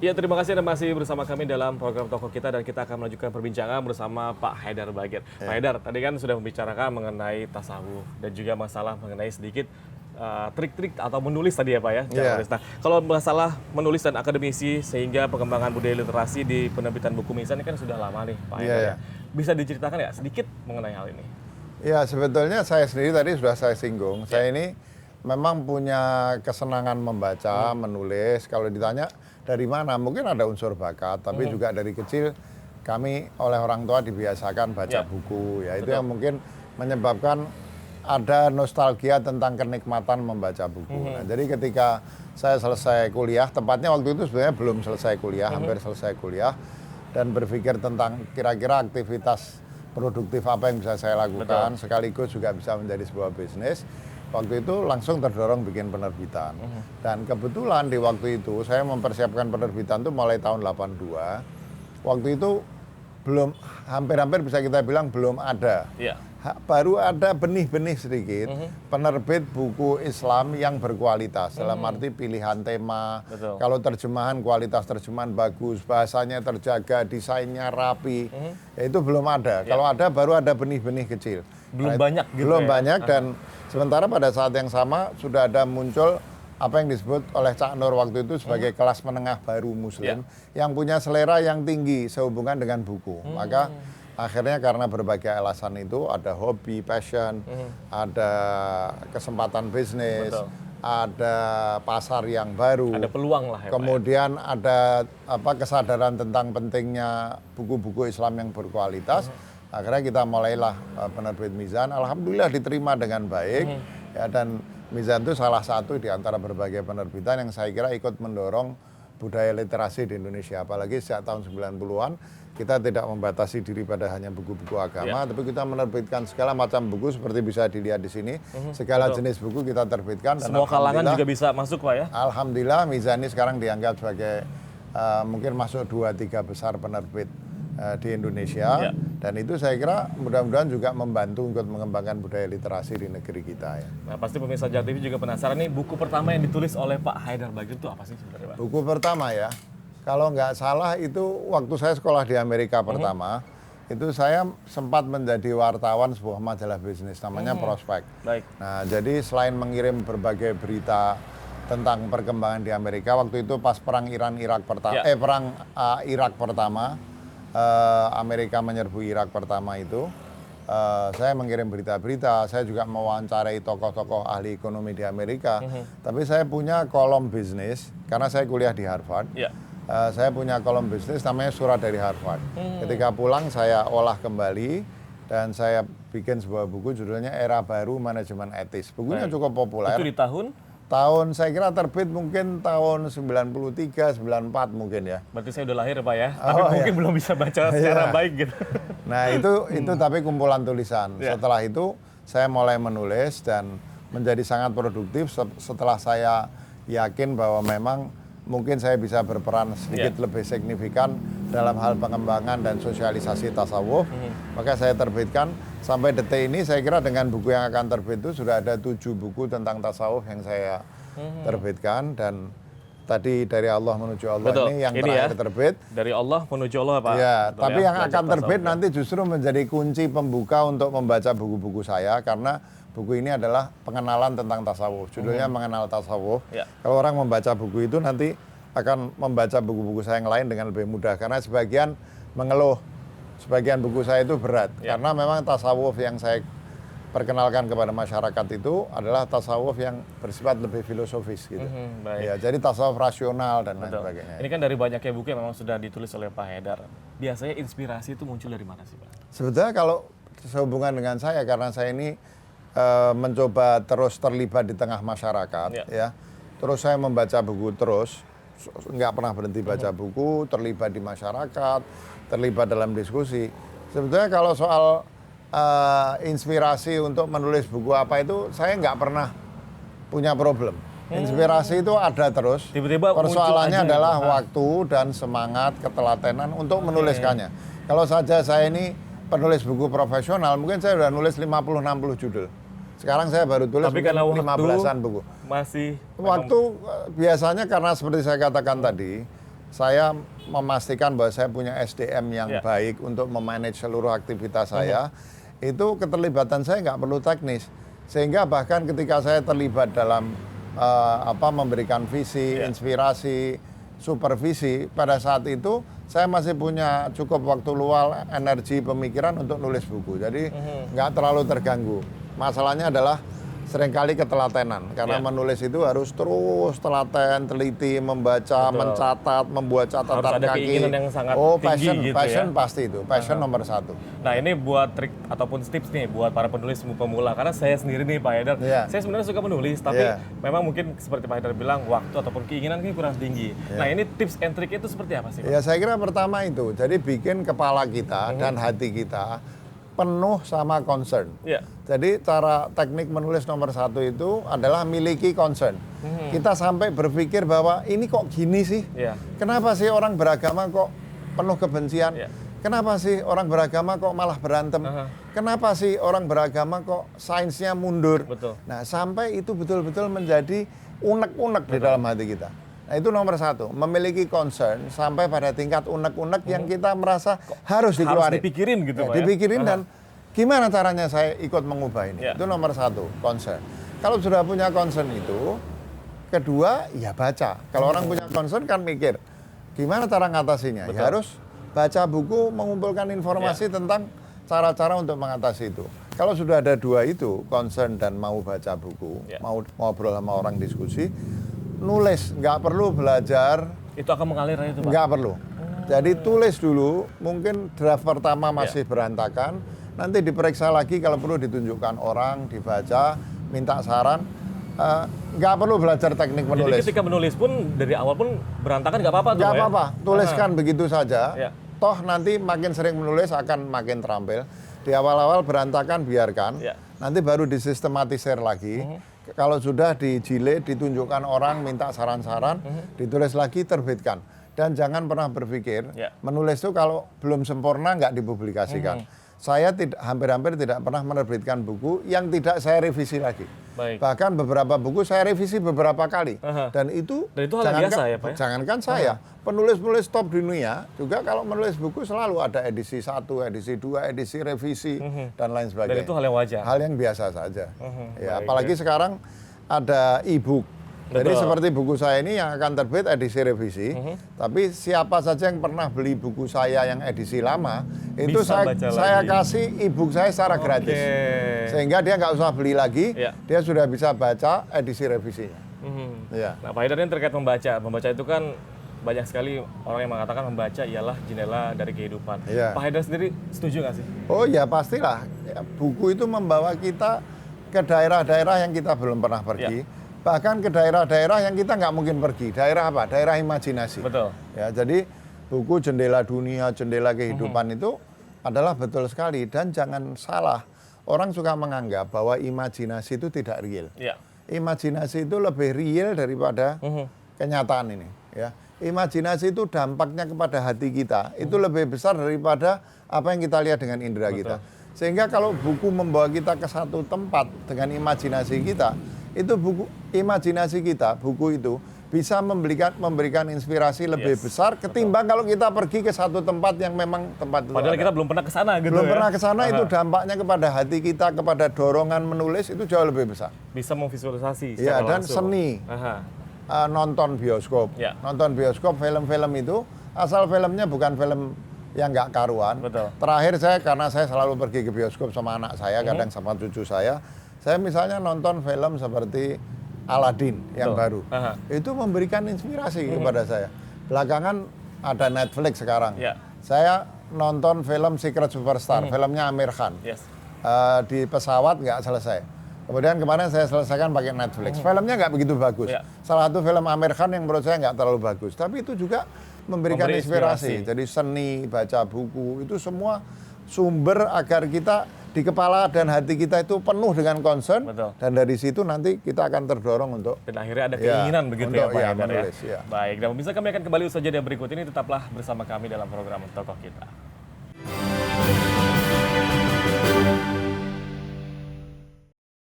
Ya, terima kasih Anda masih bersama kami dalam program Tokoh Kita dan kita akan melanjutkan perbincangan bersama Pak Haidar Bagir. Pak Haidar, tadi kan sudah membicarakan mengenai tasawuf dan juga masalah mengenai sedikit trik-trik atau menulis tadi ya Pak ya. Nah, kalau masalah menulis dan akademisi sehingga pengembangan budaya literasi di penerbitan buku Mizan ini kan sudah lama nih Pak Haidar. Bisa diceritakan ya sedikit mengenai hal ini? Ya, sebetulnya saya sendiri tadi sudah saya singgung. Saya ini memang punya kesenangan membaca, menulis. Kalau ditanya dari mana, mungkin ada unsur bakat, tapi juga dari kecil kami oleh orang tua dibiasakan baca buku. Ya, itu yang mungkin menyebabkan ada nostalgia tentang kenikmatan membaca buku. Nah, jadi ketika saya selesai kuliah, tepatnya waktu itu sebenarnya belum selesai kuliah, hampir selesai kuliah, dan berpikir tentang kira-kira aktivitas produktif apa yang bisa saya lakukan, sekaligus juga bisa menjadi sebuah bisnis. Waktu itu langsung terdorong bikin penerbitan. Dan kebetulan di waktu itu saya mempersiapkan penerbitan itu mulai tahun 82. Waktu itu belum, hampir-hampir bisa kita bilang belum ada. Baru ada benih-benih sedikit penerbit buku Islam yang berkualitas. Dalam arti pilihan tema, kalau terjemahan kualitas terjemahan bagus, bahasanya terjaga, desainnya rapi. Ya itu belum ada. Kalau ada baru ada benih-benih kecil. Belum banyak gitu. Belum banyak dan sementara pada saat yang sama sudah ada muncul apa yang disebut oleh Cak Nur waktu itu sebagai kelas menengah baru Muslim yang punya selera yang tinggi sehubungan dengan buku. Maka akhirnya karena berbagai alasan itu ada hobi, passion, ada kesempatan bisnis, ada pasar yang baru, ada peluang lah ya, kemudian ada kesadaran tentang pentingnya buku-buku Islam yang berkualitas. Akhirnya kita mulailah penerbit Mizan, alhamdulillah diterima dengan baik, ya, dan Mizan itu salah satu di antara berbagai penerbitan yang saya kira ikut mendorong budaya literasi di Indonesia. Apalagi sejak tahun 90-an kita tidak membatasi diri pada hanya buku-buku agama, tapi kita menerbitkan segala macam buku seperti bisa dilihat di sini. Segala jenis buku kita terbitkan. Semua kalangan juga bisa masuk Pak ya? Alhamdulillah Mizan ini sekarang dianggap sebagai mungkin masuk 2-3 besar penerbit di Indonesia, dan itu saya kira mudah-mudahan juga membantu untuk mengembangkan budaya literasi di negeri kita ya. Nah, pasti pemirsa JAK TV juga penasaran nih, buku pertama yang ditulis oleh Pak Haidar Bagir itu apa sih sebenarnya Pak? Buku pertama ya, kalau nggak salah itu waktu saya sekolah di Amerika pertama, itu saya sempat menjadi wartawan sebuah majalah bisnis namanya Prospek. Nah, jadi selain mengirim berbagai berita tentang perkembangan di Amerika, waktu itu pas perang Iran-Irak pertama, perang Irak pertama, Amerika menyerbu Irak pertama itu, saya mengirim berita-berita, saya juga mewawancarai tokoh-tokoh ahli ekonomi di Amerika, tapi saya punya kolom bisnis, karena saya kuliah di Harvard, saya punya kolom bisnis namanya Surat dari Harvard. Ketika pulang saya olah kembali, dan saya bikin sebuah buku judulnya Era Baru Manajemen Etis. Bukunya cukup populer. Itu di tahun? Tahun saya kira terbit mungkin tahun 93, 94 mungkin ya. Berarti saya udah lahir Pak ya, tapi mungkin belum bisa baca secara baik gitu. Nah itu tapi kumpulan tulisan. Setelah itu saya mulai menulis dan menjadi sangat produktif setelah saya yakin bahwa memang mungkin saya bisa berperan sedikit lebih signifikan dalam hal pengembangan dan sosialisasi tasawuf. Maka saya terbitkan. Sampai detik ini saya kira dengan buku yang akan terbit itu sudah ada 7 buku tentang tasawuf yang saya terbitkan, dan tadi dari Allah menuju Allah ini yang terakhir terbit. Dari Allah menuju Allah Pak. Ya, tapi yang akan terbit nanti justru menjadi kunci pembuka untuk membaca buku-buku saya, karena buku ini adalah pengenalan tentang tasawuf. Judulnya Mengenal Tasawuf. Kalau orang membaca buku itu nanti akan membaca buku-buku saya yang lain dengan lebih mudah, karena sebagian mengeluh sebagian buku saya itu berat, karena memang tasawuf yang saya perkenalkan kepada masyarakat itu adalah tasawuf yang bersifat lebih filosofis gitu. Ya, jadi tasawuf rasional dan lain sebagainya. Ini kan dari banyaknya buku yang memang sudah ditulis oleh Pak Haidar. Biasanya inspirasi itu muncul dari mana sih Pak? Sebetulnya kalau sehubungan dengan saya, karena saya ini mencoba terus terlibat di tengah masyarakat, ya. Terus saya membaca buku terus, nggak pernah berhenti baca buku, terlibat di masyarakat, terlibat dalam diskusi. Sebetulnya kalau soal inspirasi untuk menulis buku apa itu, saya nggak pernah punya problem. Inspirasi itu ada terus. Tiba-tiba persoalannya adalah waktu dan semangat, ketelatenan untuk menuliskannya. Kalau saja saya ini penulis buku profesional, mungkin saya sudah nulis 50-60 judul. Sekarang saya baru tulis 15-an buku. Masih waktu biasanya karena seperti saya katakan tadi, saya memastikan bahwa saya punya SDM yang baik untuk memanage seluruh aktivitas saya, itu keterlibatan saya nggak perlu teknis. Sehingga bahkan ketika saya terlibat dalam memberikan visi, inspirasi, supervisi, pada saat itu saya masih punya cukup waktu luang, energi, pemikiran untuk nulis buku. Jadi nggak terlalu terganggu. Masalahnya adalah seringkali ketelatenan, karena menulis itu harus terus telaten, teliti, membaca, mencatat, membuat catatan harus ada kaki. keinginan yang sangat passion, tinggi gitu passion ya. pasti itu, passion nomor satu. Nah ini buat trik ataupun tips nih buat para penulis pemula, karena saya sendiri nih Pak Haidar, saya sebenarnya suka menulis, tapi memang mungkin seperti Pak Haidar bilang waktu ataupun keinginan ini kurang tinggi. Nah ini tips and trick itu seperti apa sih Pak? Ya saya kira pertama itu, jadi bikin kepala kita dan hati kita penuh sama concern. Jadi cara teknik menulis nomor satu itu adalah miliki concern. Kita sampai berpikir bahwa ini kok gini sih? Kenapa sih orang beragama kok penuh kebencian? Kenapa sih orang beragama kok malah berantem? Kenapa sih orang beragama kok sainsnya mundur? Nah sampai itu betul-betul menjadi unek-unek di dalam hati kita. Nah itu nomor satu, memiliki concern sampai pada tingkat unek-unek yang kita merasa harus dikeluarin. Harus dipikirin gitu Pak ya? Dipikirin dan gimana caranya saya ikut mengubah ini. Itu nomor satu, concern. Kalau sudah punya concern itu, kedua ya baca. Kalau orang punya concern kan mikir, gimana cara ngatasinya? Ya harus baca buku, mengumpulkan informasi tentang cara-cara untuk mengatasi itu. Kalau sudah ada dua itu, concern dan mau baca buku, mau ngobrol sama orang, diskusi, nulis, nggak perlu belajar. Itu akan mengalir itu Pak? Nggak perlu. Jadi tulis dulu, mungkin draft pertama masih berantakan, nanti diperiksa lagi kalau perlu ditunjukkan orang, dibaca, minta saran. Nggak perlu belajar teknik menulis. Jadi ketika menulis pun, dari awal pun berantakan nggak apa-apa tuh Nggak Pak apa-apa, tuliskan begitu saja. Toh Nanti makin sering menulis akan makin terampil. Di awal-awal berantakan, biarkan. Nanti baru disistematisir lagi. Kalau sudah dijilid, ditunjukkan orang, minta saran-saran, ditulis lagi, terbitkan. Dan jangan pernah berpikir, menulis itu kalau belum sempurna nggak dipublikasikan. Saya hampir-hampir tidak pernah menerbitkan buku yang tidak saya revisi lagi. Bahkan beberapa buku saya revisi beberapa kali. Dan itu hal yang biasa ya Pak ya? Jangankan saya, penulis-penulis top dunia juga kalau menulis buku selalu ada edisi 1, edisi 2, edisi revisi, dan lain sebagainya. Dan itu hal yang wajar? Hal yang biasa saja. Apalagi sekarang ada e-book. Jadi seperti buku saya ini yang akan terbit edisi revisi, tapi siapa saja yang pernah beli buku saya yang edisi lama, itu saya kasih e-book saya secara gratis. Sehingga dia nggak usah beli lagi, dia sudah bisa baca edisi revisinya. Nah Pak Haidar ini terkait membaca itu kan banyak sekali orang yang mengatakan membaca ialah jendela dari kehidupan. Pak Haidar sendiri setuju nggak sih? Oh ya pastilah, buku itu membawa kita ke daerah-daerah yang kita belum pernah pergi. Bahkan ke daerah-daerah yang kita nggak mungkin pergi. Daerah apa? Daerah imajinasi. Ya, jadi buku Jendela Dunia, Jendela Kehidupan itu adalah betul sekali. Dan jangan salah, orang suka menganggap bahwa imajinasi itu tidak real. Imajinasi itu lebih real daripada kenyataan ini. Ya. Imajinasi itu dampaknya kepada hati kita, itu lebih besar daripada apa yang kita lihat dengan indera kita. Sehingga kalau buku membawa kita ke satu tempat dengan imajinasi kita, itu imajinasi kita, buku itu bisa memberikan inspirasi lebih besar ketimbang kalau kita pergi ke satu tempat yang memang tempat itu padahal kita belum pernah ke sana gitu. Belum pernah ke sana, itu dampaknya kepada hati kita, kepada dorongan menulis itu jauh lebih besar. Bisa memvisualisasi secara dan langsung. Seni. Nonton bioskop. Nonton bioskop, film-film itu asal filmnya bukan film yang nggak karuan. Terakhir karena saya selalu pergi ke bioskop sama anak saya, kadang sama cucu saya misalnya nonton film seperti Aladdin yang baru. Itu memberikan inspirasi kepada saya. Belakangan ada Netflix sekarang. Saya nonton film Secret Superstar, filmnya Amir Khan. Di pesawat nggak selesai. Kemudian kemarin saya selesaikan pakai Netflix. Filmnya nggak begitu bagus. Salah satu film Amir Khan yang menurut saya nggak terlalu bagus. Tapi itu juga memberi inspirasi. Jadi seni, baca buku, itu semua sumber agar kita di kepala dan hati kita itu penuh dengan concern. Dan dari situ nanti kita akan terdorong untuk dan akhirnya ada keinginan begitu ya Pak Haidar menulis, Baik, dan pemirsa kami akan kembali usaha jeda berikut ini, tetaplah bersama kami dalam program Tokoh Kita.